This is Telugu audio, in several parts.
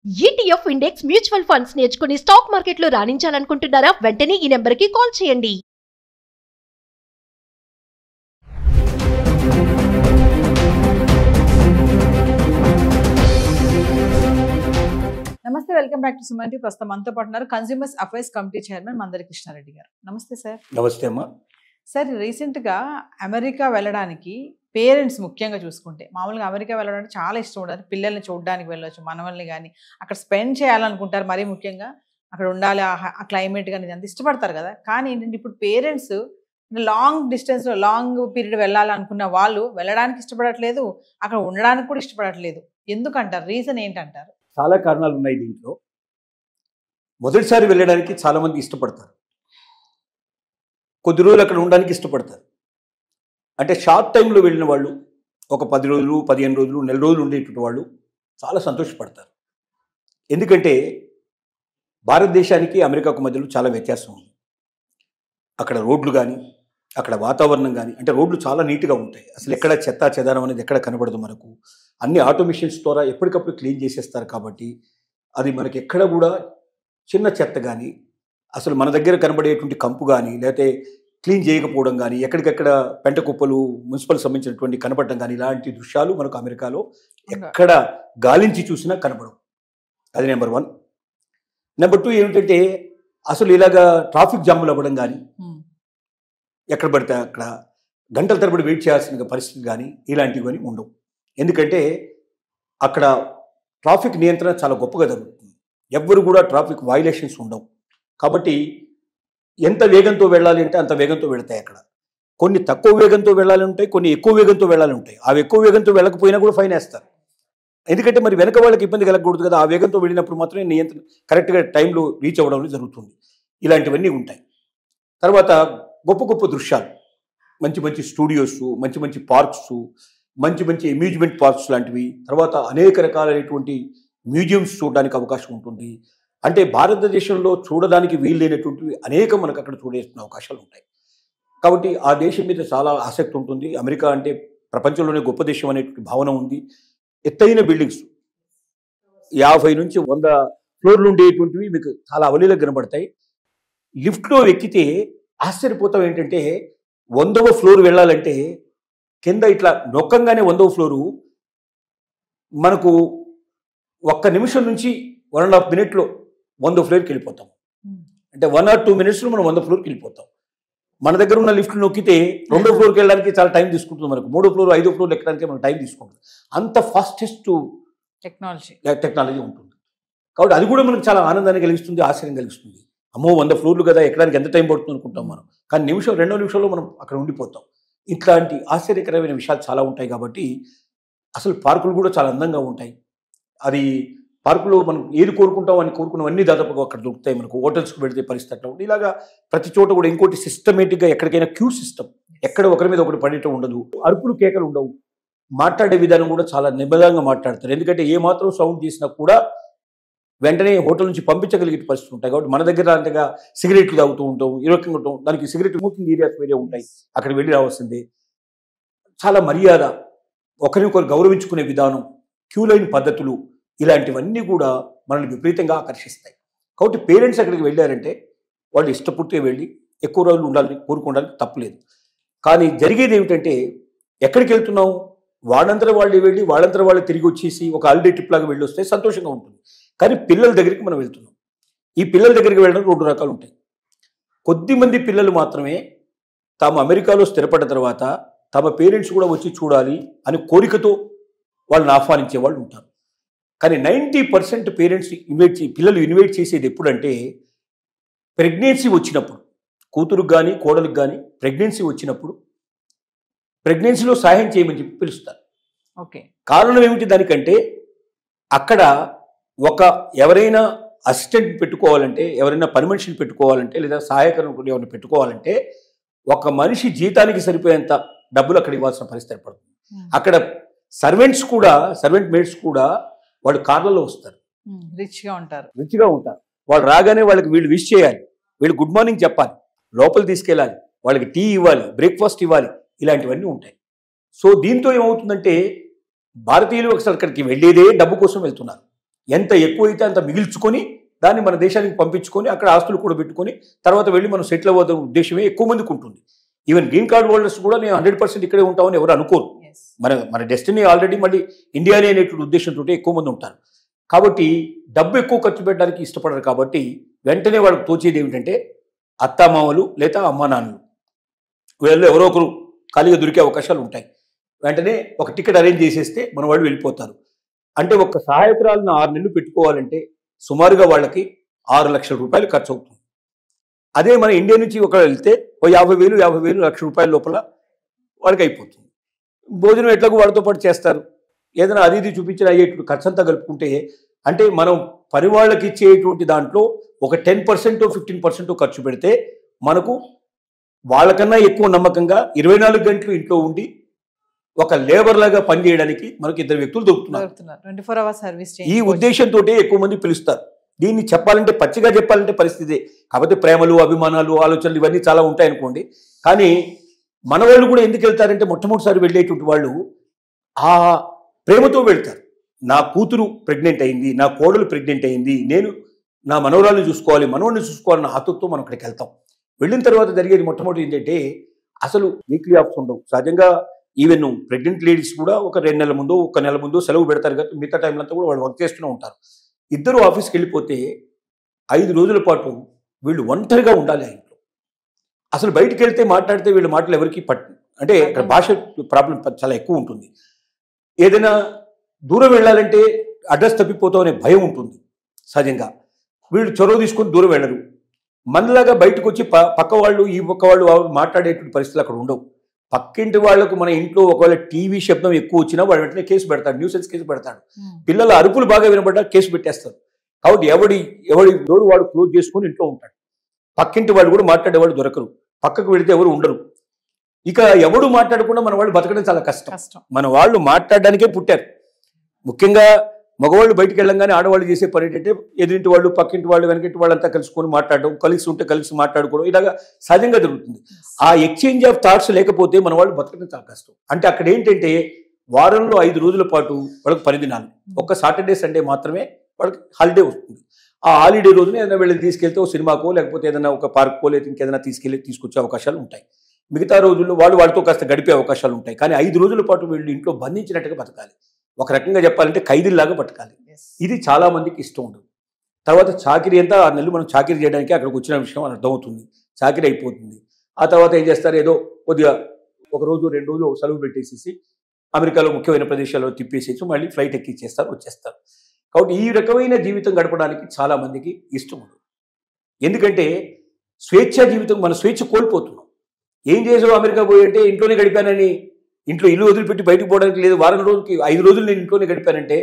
ETF ఇండెక్స్ మ్యూచువల్ ఫండ్స్ నేర్చుకుని స్టాక్ మార్కెట్లో రాణించాలనుకుంటున్నారా? వెంటనే ఈ నెంబర్కి కాల్ చేయండి. నమస్తే, welcome back to Suman TV. ప్రస్తుతం మనతో పాటు ఉన్నారు consumers affairs committee chairman Mandari Krishna Reddy గారు. నమస్తే సార్. నమస్తే అమ్మా. సార్, రీసెంట్గా అమెరికా వెళ్ళడానికి పేరెంట్స్ ముఖ్యంగా చూసుకుంటే, మామూలుగా అమెరికా వెళ్ళడానికి చాలా ఇష్టం ఉండదు. పిల్లల్ని చూడడానికి వెళ్ళొచ్చు, మనవల్ని కానీ అక్కడ స్పెండ్ చేయాలనుకుంటారు. మరీ ముఖ్యంగా అక్కడ ఉండాలి, ఆ క్లైమేట్ కానీ అంత ఇష్టపడతారు కదా. కానీ ఏంటంటే ఇప్పుడు పేరెంట్స్ లాంగ్ డిస్టెన్స్లో లాంగ్ పీరియడ్ వెళ్ళాలనుకున్న వాళ్ళు వెళ్ళడానికి ఇష్టపడట్లేదు, అక్కడ ఉండడానికి కూడా ఇష్టపడట్లేదు. ఎందుకంటారు? రీజన్ ఏంటంటారు? చాలా కారణాలు ఉన్నాయి దీంట్లో. మొదటిసారి వెళ్ళడానికి చాలామంది ఇష్టపడతారు, కొద్ది రోజులు అక్కడ ఉండడానికి ఇష్టపడతారు. అంటే షార్ట్ టైంలో వెళ్ళిన వాళ్ళు ఒక 10 రోజులు 15 రోజులు నెల రోజులు ఉండేటువంటి వాళ్ళు చాలా సంతోషపడతారు. ఎందుకంటే భారతదేశానికి అమెరికాకు మధ్యలో చాలా వ్యత్యాసం ఉంది. అక్కడ రోడ్లు కానీ అక్కడ వాతావరణం కానీ, అంటే రోడ్లు చాలా నీట్గా ఉంటాయి. అసలు ఎక్కడ చెత్త చెదారం అనేది ఎక్కడ కనబడదు మనకు. అన్ని ఆటోమేషన్స్ ద్వారా ఎప్పటికప్పుడు క్లీన్ చేసేస్తారు. కాబట్టి అది మనకి ఎక్కడ కూడా చిన్న చెత్త కానీ, అసలు మన దగ్గర కనబడేటువంటి కంపు కానీ, లేకపోతే క్లీన్ చేయకపోవడం కానీ, ఎక్కడికెక్కడ పెంట కుప్పలు మున్సిపల్ సంబంధించినటువంటి కనపడటం కానీ, ఇలాంటి దృశ్యాలు మనకు అమెరికాలో ఎక్కడ గాలించి చూసినా కనపడవు. అది నెంబర్ 1. నెంబర్ 2 ఏమిటంటే, అసలు ఇలాగా ట్రాఫిక్ జాములు అవ్వడం కానీ, ఎక్కడ పడితే అక్కడ గంటల తరబడి వెయిట్ చేయాల్సిన పరిస్థితి కానీ ఇలాంటివి కానీ ఉండవు. ఎందుకంటే అక్కడ ట్రాఫిక్ నియంత్రణ చాలా గొప్పగా జరుగుతుంది. ఎవ్వరు కూడా ట్రాఫిక్ వయలేషన్స్ ఉండవు. కాబట్టి ఎంత వేగంతో వెళ్ళాలి అంటే అంత వేగంతో వెళతాయి. అక్కడ కొన్ని తక్కువ వేగంతో వెళ్ళాలి ఉంటాయి, కొన్ని ఎక్కువ వేగంతో వెళ్ళాలి ఉంటాయి. ఆ ఎక్కువ వేగంతో వెళ్ళకపోయినా కూడా ఫైన్ వేస్తారు. ఎందుకంటే మరి వెనక వాళ్ళకి ఇబ్బంది కలగకూడదు కదా. ఆ వేగంతో వెళ్ళినప్పుడు మాత్రమే నియంత్రణ కరెక్ట్గా టైంలో రీచ్ అవ్వడం జరుగుతుంది. ఇలాంటివన్నీ ఉంటాయి. తర్వాత గొప్ప గొప్ప దృశ్యాలు, మంచి మంచి స్టూడియోస్, మంచి మంచి పార్క్స్, మంచి మంచి అమ్యూజ్మెంట్ పార్క్స్ లాంటివి, తర్వాత అనేక రకాలైనటువంటి మ్యూజియంస్ చూడడానికి అవకాశం ఉంటుంది. అంటే భారతదేశంలో చూడడానికి వీలైనటువంటివి అనేక మనకు అక్కడ చూడేసిన అవకాశాలు ఉంటాయి. కాబట్టి ఆ దేశం మీద చాలా ఆసక్తి ఉంటుంది. అమెరికా అంటే ప్రపంచంలోనే గొప్ప దేశం అనేటువంటి భావన ఉంది. ఎత్తైన బిల్డింగ్స్ 50 నుంచి 100 ఫ్లోర్లు ఉండేటువంటివి మీకు చాలా అవలీలగా కనబడతాయి. లిఫ్ట్లో ఎక్కితే ఆశ్చర్యపోతాం. ఏంటంటే 100వ ఫ్లోర్ వెళ్ళాలంటే కింద ఇట్లా నొక్కంగానే 100వ ఫ్లోరు మనకు 1 నిమిషం నుంచి 1.5 మినిట్లో 100వ ఫ్లోర్కి వెళ్ళిపోతాం. అంటే 1 or 2 మినిట్స్లో మనం 100వ ఫ్లోర్కి వెళ్ళిపోతాం. మన దగ్గర ఉన్న లిఫ్ట్లు నొక్కితే 2వ ఫ్లోర్కి వెళ్ళడానికి చాలా టైం తీసుకుంటుంది. మనకు 3వ ఫ్లోర్ 5వ ఫ్లోర్ ఎక్కడానికి మనకు టైం తీసుకుంటుంది. అంత ఫాస్టెస్ట్ టెక్నాలజీ ఉంటుంది. కాబట్టి అది కూడా మనకు చాలా ఆనందాన్ని కలిగిస్తుంది, ఆశ్చర్యం కలిగిస్తుంది. అమ్మో 100 ఫ్లోర్లు కదా, ఎక్కడానికి ఎంత టైం పడుతుంది అనుకుంటాం మనం. కానీ 2 నిమిషాల్లో మనం అక్కడ ఉండిపోతాం. ఇట్లాంటి ఆశ్చర్యకరమైన విషయాలు చాలా ఉంటాయి. కాబట్టి అసలు పార్కులు కూడా చాలా అందంగా ఉంటాయి. అది పార్కులో మనం ఏది కోరుకుంటాం అని కోరుకున్నవన్నీ దాదాపుగా అక్కడ దొరుకుతాయి. మనకు హోటల్స్కి వెళితే పరిస్థితి అట్లా ఉంటుంది. ఇలాగా ప్రతి చోట కూడా ఇంకోటి సిస్టమేటిక్గా ఎక్కడికైనా క్యూ సిస్టమ్, ఎక్కడ ఒకరి మీద ఒకటి పడేయటం ఉండదు, అరుపులు కేకలు ఉండవు. మాట్లాడే విధానం కూడా చాలా నిమ్మలంగా మాట్లాడతారు. ఎందుకంటే ఏ మాత్రం సౌండ్ చేసినా కూడా వెంటనే హోటల్ నుంచి పంపించగలిగే పరిస్థితులు ఉంటాయి. కాబట్టి మన దగ్గర అంతగా సిగరెట్లు తాగుతూ ఉంటాం, ఇరవకంగా ఉంటాం. దానికి సిగరెట్ స్మోకింగ్ ఏరియాస్ వేరే ఉంటాయి, అక్కడ వెళ్ళి రావాల్సిందే. చాలా మర్యాద, ఒకరినొకరు గౌరవించుకునే విధానం, క్యూ లైన్ పద్ధతులు, ఇలాంటివన్నీ కూడా మనల్ని విపరీతంగా ఆకర్షిస్తాయి. కాబట్టి పేరెంట్స్ అక్కడికి వెళ్ళారంటే వాళ్ళు ఇష్టపూర్తిగా వెళ్ళి ఎక్కువ రోజులు ఉండాలని కోరుకోవడానికి తప్పలేదు. కానీ జరిగేది ఏమిటంటే, ఎక్కడికి వెళ్తున్నాం, వాళ్ళంతటా వాళ్ళు వెళ్ళి వాళ్ళంతటా వాళ్ళు తిరిగి వచ్చేసి ఒక హాలిడే ట్రిప్ లాగా వెళ్ళి వస్తే సంతోషంగా ఉంటుంది. కానీ పిల్లల దగ్గరికి మనం వెళ్తున్నాం. ఈ పిల్లల దగ్గరికి వెళ్ళడం 2 రకాలు ఉంటాయి. కొద్దిమంది పిల్లలు మాత్రమే తాము అమెరికాలో స్థిరపడ్డ తర్వాత తమ పేరెంట్స్ కూడా వచ్చి చూడాలి అని కోరికతో వాళ్ళని ఆహ్వానించే వాళ్ళు ఉంటారు. కానీ 90% పేరెంట్స్ పిల్లలు ఇన్వైట్ చేసేది ఎప్పుడంటే, ప్రెగ్నెన్సీ వచ్చినప్పుడు, కూతురుకు కానీ కోడలికి కానీ ప్రెగ్నెన్సీ వచ్చినప్పుడు ప్రెగ్నెన్సీలో సహాయం చేయమని చెప్పి పిలుస్తారు. ఓకే. కారణం ఏమిటి దానికంటే, అక్కడ ఎవరైనా అసిస్టెంట్ పెట్టుకోవాలంటే, ఎవరైనా పని మనిషిని పెట్టుకోవాలంటే, లేదా సహాయకులను ఎవరిని పెట్టుకోవాలంటే ఒక మనిషి జీతానికి సరిపోయేంత డబ్బులు అక్కడ ఇవ్వాల్సిన పరిస్థితి ఏర్పడుతుంది. అక్కడ సర్వెంట్ మేడ్స్ కూడా వాళ్ళు కార్లలో వస్తారు, రిచ్గా ఉంటారు. వాళ్ళు రాగానే వాళ్ళకి వీళ్ళు విష్ చేయాలి, వీళ్ళు గుడ్ మార్నింగ్ చెప్పాలి, లోపల తీసుకెళ్ళాలి, వాళ్ళకి టీ ఇవ్వాలి, బ్రేక్ఫాస్ట్ ఇవ్వాలి, ఇలాంటివన్నీ ఉంటాయి. సో దీంతో ఏమవుతుందంటే భారతీయులు అసలు అక్కడికి వెళ్ళేదే డబ్బు కోసం వెళ్తున్నారు. ఎంత ఎక్కువైతే అంత మిగిల్చుకొని దాన్ని మన దేశానికి పంపించుకొని అక్కడ ఆస్తులు కూడా పెట్టుకొని తర్వాత వెళ్ళి మనం సెటిల్ అవ్వడం ఉద్దేశమే ఎక్కువ మందికి ఉంటుంది. ఈవెన్ గ్రీన్ కార్డ్ హోల్డర్స్ కూడా నేను 100% ఇక్కడే ఉంటామని ఎవరు అనుకోరు. మన డెస్టినీ ఆల్రెడీ మళ్ళీ ఇండియానే అనేటువంటి ఉద్దేశంతో ఎక్కువ మంది ఉంటారు. కాబట్టి డబ్బు ఎక్కువ ఖర్చు పెట్టడానికి ఇష్టపడరు. కాబట్టి వెంటనే వాళ్ళకి తోచేది ఏమిటంటే అత్తామామలు లేదా అమ్మా నాన్నలు వీళ్ళు ఎవరో ఒకరు ఖాళీగా దొరికే అవకాశాలు ఉంటాయి. వెంటనే ఒక టికెట్ అరేంజ్ చేసేస్తే మన వాళ్ళు వెళ్ళిపోతారు. అంటే ఒక సహాయకురాలను 6 నెలలు పెట్టుకోవాలంటే సుమారుగా వాళ్ళకి 6 లక్షల రూపాయలు ఖర్చు అవుతుంది. అదే మన ఇండియా నుంచి ఒక వెళ్తే ఓ 50,000 లక్ష రూపాయల లోపల వాళ్ళకి అయిపోతుంది. భోజనం ఎట్లాగో వాళ్ళతో పాటు చేస్తారు. ఏదైనా అది ఇది చూపించిన అయ్యేటువంటి ఖర్చు అంతా కలుపుకుంటే అంటే మనం పని వాళ్ళకి ఇచ్చేటువంటి దాంట్లో ఒక 10% 15% ఖర్చు పెడితే మనకు వాళ్ళకన్నా ఎక్కువ నమ్మకంగా 24 గంటలు ఇంట్లో ఉండి ఒక లేబర్ లాగా పనిచేయడానికి మనకు 2 వ్యక్తులు దొరుకుతున్నారు. 24 hours సర్వీస్. ఈ ఉద్దేశంతో ఎక్కువ మంది పిలుస్తారు. దీన్ని చెప్పాలంటే పచ్చిగా చెప్పాలంటే పరిస్థితి. కాకపోతే ప్రేమలు, అభిమానాలు, ఆలోచనలు ఇవన్నీ చాలా ఉంటాయనుకోండి. కానీ మన వాళ్ళు కూడా ఎందుకు వెళ్తారంటే మొట్టమొదటిసారి వెళ్ళేటువంటి వాళ్ళు ఆ ప్రేమతో వెళ్తారు. నా కూతురు ప్రెగ్నెంట్ అయింది, నా కోడలు ప్రెగ్నెంట్ అయింది, నేను నా మనవరాలను చూసుకోవాలి, మనవడిని చూసుకోవాలన్న ఆతృతతో మనం అక్కడికి వెళ్తాం. వెళ్ళిన తర్వాత జరిగేది మొట్టమొదటి ఏంటంటే అసలు వీక్లీ ఆఫ్స్ ఉండవు. సహజంగా ఈవెన్ ప్రెగ్నెంట్ లేడీస్ కూడా ఒక 2 నెలల ముందు 1 నెల ముందు సెలవు పెడతారు కదా, మిగతా టైంలో అంతా కూడా వాళ్ళు వర్క్ చేస్తూనే ఉంటారు. ఇద్దరు ఆఫీస్కి వెళ్ళిపోతే 5 రోజుల పాటు వీళ్ళు ఒంటరిగా ఉండాలి ఆ ఇంట్లో. అసలు బయటికి వెళ్తే మాట్లాడితే వీళ్ళ మాటలు ఎవరికి అంటే ఇక్కడ భాష ప్రాబ్లం చాలా ఎక్కువ ఉంటుంది. ఏదైనా దూరం వెళ్ళాలంటే అడ్రస్ తప్పిపోతాం అనే భయం ఉంటుంది. సహజంగా వీళ్ళు చొరవ తీసుకొని దూరం వెళ్ళరు. మనలాగా బయటకు వచ్చి పక్క వాళ్ళు ఈ పక్క వాళ్ళు మాట్లాడేటువంటి పరిస్థితులు అక్కడ ఉండవు. పక్కింటి వాళ్లకు మన ఇంట్లో ఒకవేళ టీవీ శబ్దం ఎక్కువ వచ్చినా వాడు వెంటనే కేసు పెడతాడు, న్యూసెన్స్ కేసు పెడతాడు. పిల్లల అరుపులు బాగా వినబడ్డా కేసు పెట్టేస్తారు. కాబట్టి ఎవడి డోర్ వాడు క్లోజ్ చేసుకుని ఇంట్లో ఉంటాడు. పక్కింటి వాళ్ళు కూడా మాట్లాడేవాళ్ళు దొరకరు, పక్కకు వెళితే ఎవరు ఉండరు. ఇక ఎవడు మాట్లాడకుండా మన వాళ్ళు బతకడం చాలా కష్టం. మన వాళ్ళు మాట్లాడడానికే పుట్టారు. ముఖ్యంగా మగవాళ్ళు బయటికి వెళ్ళంగానే ఆడవాళ్ళు చేసే పని ఏంటంటే ఎదురింటి వాళ్ళు, పక్కింటి వాళ్ళు, వెనకింటి వాళ్ళంతా కలుసుకొని మాట్లాడడం, కలిసి ఉంటే కలిసి మాట్లాడుకోవడం, ఇలాగా సహజంగా జరుగుతుంది. ఆ ఎక్స్చేంజ్ ఆఫ్ థాట్స్ లేకపోతే మన వాళ్ళు బతకడం చాలా కష్టం. అంటే అక్కడ ఏంటంటే వారంలో 5 రోజుల పాటు వాళ్ళకి 10 దినాలు, ఒక్క సాటర్డే సండే మాత్రమే వాళ్ళకి హాలిడే వస్తుంది. ఆ హాలిడే రోజున ఏదైనా వీళ్ళని తీసుకెళ్తే ఒక సినిమాకో లేకపోతే ఏదైనా ఒక పార్క్కో లేదా ఇంకేదైనా తీసుకొచ్చే అవకాశాలు ఉంటాయి. మిగతా రోజుల్లో వాళ్ళతో కాస్త గడిపే అవకాశాలు ఉంటాయి. కానీ 5 రోజుల పాటు వీళ్ళు ఇంట్లో బంధించినట్టుగా బతకాలి. ఒక రకంగా చెప్పాలంటే ఖైదీల్లాగా బతకాలి. ఇది చాలా మందికి ఇష్టం ఉండదు. తర్వాత చాకిరీ అంతా 6 నెలలు మనం చాకిరీ చేయడానికి అక్కడికి వచ్చిన విషయం అర్థమవుతుంది. చాకిరీ అయిపోతుంది. ఆ తర్వాత ఏం చేస్తారు, ఏదో కొద్దిగా 1 రోజు 2 రోజులు సెలవు పెట్టేసేసి అమెరికాలో ముఖ్యమైన ప్రదేశాల్లో తిప్పేసేసి మళ్ళీ ఫ్లైట్ ఎక్కిచ్చేస్తారు, వచ్చేస్తారు. కాబట్టి ఈ రకమైన జీవితం గడపడానికి చాలా మందికి ఇష్టం ఉండదు. ఎందుకంటే స్వేచ్ఛా జీవితం, మన స్వేచ్ఛ కోల్పోతున్నాం. ఏం చేసావు అమెరికా పోయి అంటే ఇంట్లోనే గడిపానని, ఇంట్లో ఇల్లు వదిలిపెట్టి బయటకు పోవడానికి లేదు, వారం రోజులకి 5 రోజులు నేను ఇంట్లోనే గడిపానంటే,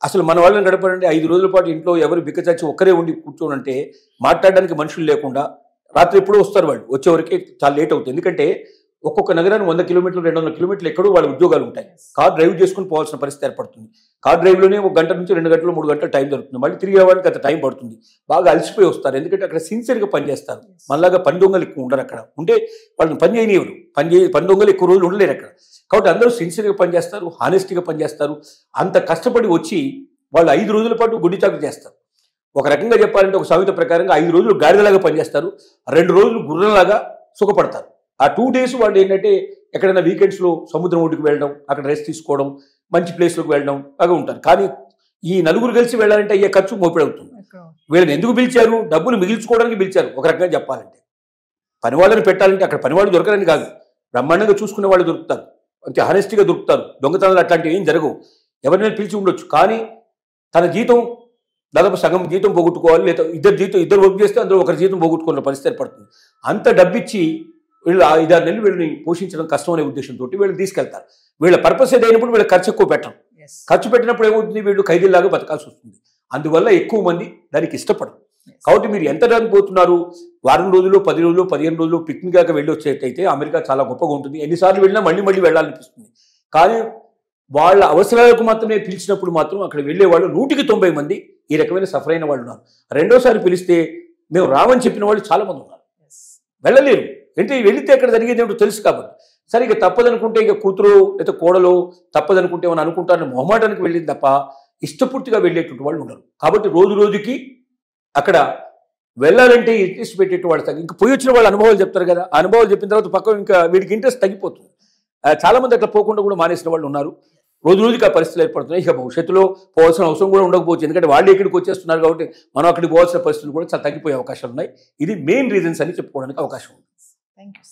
అసలు మన వాళ్ళని గడపాలంటే 5 రోజుల పాటు ఇంట్లో ఎవరు బిక్కచచ్చి ఒక్కరే ఉండి కూర్చోనంటే మాట్లాడడానికి మనుషులు లేకుండా రాత్రి ఎప్పుడూ వస్తారు. వాళ్ళు వచ్చేవరకే చాలా లేట్ అవుతుంది. ఎందుకంటే ఒక్కొక్క నగరాన్ని 100 కిలోమీటర్లు 200 కిలోమీటర్లు ఎక్కడో వాళ్ళ ఉద్యోగాలు ఉంటాయి. కార్ డ్రైవ్ చేసుకుని పోవాల్సిన పరిస్థితి ఏర్పడుతుంది. కార్ డ్రైవ్లోనే 1 గంట నుంచి 2 గంటలు 3 గంటలు టైం దొరుకుతుంది. మళ్ళీ తిరిగి రావడానికి అంత టైం పడుతుంది. బాగా అలసిపోయి వస్తారు. ఎందుకంటే అక్కడ సిన్సియర్గా పనిచేస్తారు. మనలాగా పని దొంగలు ఎక్కువ ఉండరు అక్కడ. ఉంటే వాళ్ళని పని చేయనివ్వరు. పని దొంగలు ఎక్కువ రోజులు ఉండలేరు అక్కడ. కాబట్టి అందరూ సిన్సియర్గా పనిచేస్తారు, హానెస్ట్గా పనిచేస్తారు. అంత కష్టపడి వచ్చి వాళ్ళు 5 రోజుల పాటు గుడ్డి చాకరీ చేస్తారు. ఒక రకంగా చెప్పాలంటే ఒక సామెత ప్రకారంగా 5 రోజులు గాడిదలాగా పనిచేస్తారు, 2 రోజులు గుర్రంలాగా సుఖపడతారు. ఆ 2 days వాళ్ళు ఏంటంటే ఎక్కడైనా వీకెండ్స్లో సముద్రం ఒడ్డుకు వెళ్ళడం, అక్కడ రెస్ట్ తీసుకోవడం, మంచి ప్లేస్లోకి వెళ్ళడం బాగా ఉంటారు. కానీ ఈ నలుగురు కలిసి వెళ్ళాలంటే అయ్యే ఖర్చు మోపిడవుతుంది. వీళ్ళని ఎందుకు పిలిచారు? డబ్బులు మిగిల్చుకోవడానికి పిలిచారు. ఒక రకంగా చెప్పాలంటే పనివాళ్ళని పెట్టాలంటే అక్కడ పనివాళ్ళు దొరకరని కాదు, బ్రహ్మాండంగా చూసుకునే వాళ్ళు దొరుకుతారు, అంతే హానెస్ట్గా దొరుకుతారు. దొంగతనాలు అట్లాంటివి ఏం జరగవు. ఎవరినైనా పిలిచి ఉండొచ్చు. కానీ తన జీతం దాదాపు సగం జీతం పోగొట్టుకోవాలి, లేదా ఇద్దరు వర్క్ చేస్తే అందులో ఒకరి జీతం పోగొట్టుకున్న పరిస్థితి ఏర్పడుతుంది. అంత డబ్బిచ్చి వీళ్ళు 5-6 నెలలు వీళ్ళని పోషించడం కష్టం అనే ఉద్దేశంతో వీళ్ళని తీసుకెళ్తారు. వీళ్ళ పర్పస్ ఏదైనప్పుడు వీళ్ళ ఖర్చు ఎక్కువ పెట్టడం. ఖర్చు పెట్టినప్పుడు ఏమవుతుంది, వీళ్ళు ఖైదీలాగా బతకాల్సి వస్తుంది. అందువల్ల ఎక్కువ మంది దానికి ఇష్టపడరు. కాబట్టి మీరు ఎంత దానికి పోతున్నారు, వారం రోజులు 10 రోజులు 15 రోజులు పిక్నిక్ దాకా వెళ్ళి వచ్చేటైతే అమెరికా చాలా గొప్పగా ఉంటుంది. ఎన్నిసార్లు వెళ్ళినా మళ్ళీ వెళ్ళాలనిపిస్తుంది. కానీ వాళ్ళ అవసరాలకు మాత్రమే పిలిచినప్పుడు మాత్రం అక్కడ వెళ్ళేవాళ్ళు 190 మంది ఈ రకమైన సఫర్ అయిన వాళ్ళు ఉన్నారు. రెండోసారి పిలిస్తే మేము రామని చెప్పిన వాళ్ళు చాలా మంది ఉన్నారు. వెళ్ళలేరు. అంటే వెళితే అక్కడ జరిగేది ఏమిటో తెలుసు కాబట్టి. సరే ఇక తప్పదనుకుంటే ఇక కూతురు లేదా కోడలు తప్పదనుకుంటే ఏమని అనుకుంటారని మొహమాటానికి వెళ్ళింది తప్ప ఇష్టపూర్తిగా వెళ్ళేటువంటి వాళ్ళు ఉండరు. కాబట్టి రోజు రోజుకి అక్కడ వెళ్ళాలంటే ఇంట్రెస్ట్ పెట్టేటి వాళ్ళు ఇంకా పోయి వచ్చిన వాళ్ళు అనుభవాలు చెప్తారు కదా, ఆ అనుభవాలు చెప్పిన తర్వాత పక్క ఇంకా వీడికి ఇంట్రెస్ట్ తగ్గిపోతుంది. చాలా మంది అట్లా పోకుండా కూడా మానేసిన వాళ్ళు ఉన్నారు. రోజు రోజుకి ఆ పరిస్థితులు ఏర్పడుతున్నాయి. ఇక భవిష్యత్తులో పోవాల్సిన అవసరం కూడా ఉండకపోవచ్చు, ఎందుకంటే వాళ్ళు ఇక్కడికి వచ్చేస్తున్నారు కాబట్టి మనం అక్కడికి పోవాల్సిన పరిస్థితులు కూడా చాలా తగ్గిపోయే అవకాశాలు ఉన్నాయి. ఇది మెయిన్ రీజన్స్ అని చెప్పుకోవడానికి అవకాశం ఉంది. Thank you.